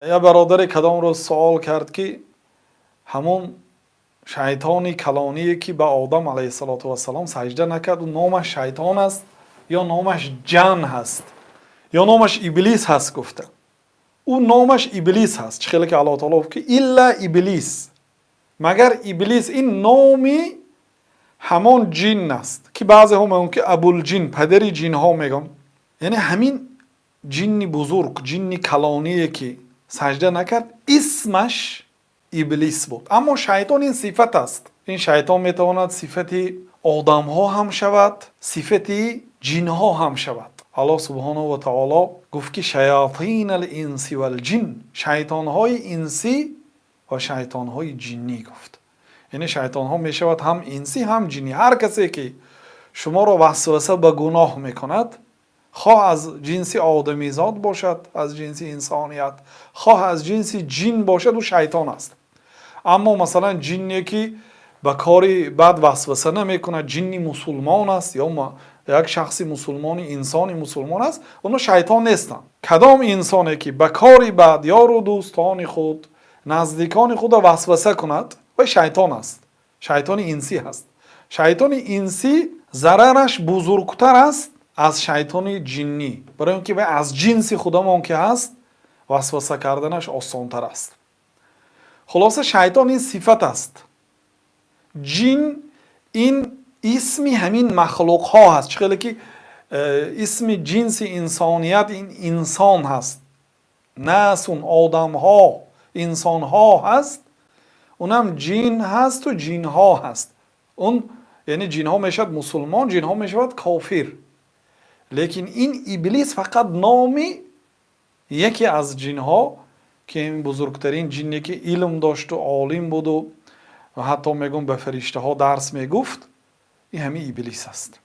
یا برادر کدام روز سوال کرد که همون شیطانی کلانی که به آدم علیه السلام سجده نکرد و نامش شیطان است یا نامش جن هست یا نامش ابلیس هست گفته. او نامش ابلیس هست، چه خیلی که الله تعالی که الا ابلیس، مگر ابلیس. این نامی همان جن است که بعضی هم میگن که ابوالجن، پدر جن ها میگن. یعنی همین جن بزرگ، جن کلانی که سجده نکرد اسمش ابلیس بود. اما شیطان این صفت است. این شیطان میتواند صفت آدم ها هم شود، صفت جن ها هم شود. الله سبحانه و تعالی گفت که شیاطین الانس و الجن، شیطان های انسی و شیطان های جنی گفت. یعنی شیطان ها می شود هم انسی هم جنی. هر کسی که شما را وسوسه به گناه میکند، خواه از جنس آدمیزاد باشد، از جنس انسانیت، خواه از جنس جن باشد، و شیطان است. اما مثلا جنی که به کاری بد وسوسه نمیکند، جنی مسلمان است یا یک شخصی مسلمان، انسانی مسلمان است، اونا شیطان نیستند. کدام انسانی که به کاری بد یار و دوستان خود، نزدیکان خود وسوسه کند، و شیطان است. شیطان انسی هست. شیطان انسی ضررش بزرگتر است از شیطان جنی، برای اینکه از جنس خودمان که هست وسوسه کردنش آسان‌تر است. خلاصه شیطان این صفت است. جن این اسمی همین مخلوق ها هست، چه خیلی که اسم جنس انسانیت این انسان هست، ناس اون آدم ها انسان ها هست، اونم جن هست و جن ها هست. اون یعنی جن ها میشد مسلمان، جن ها میشود کافر. لیکن این ابلیس فقط نامی یکی از جن ها که این بزرگترین جنی که علم داشت و عالم بود و حتی میگم به فرشته ها درس میگفت، این همین ابلیس است.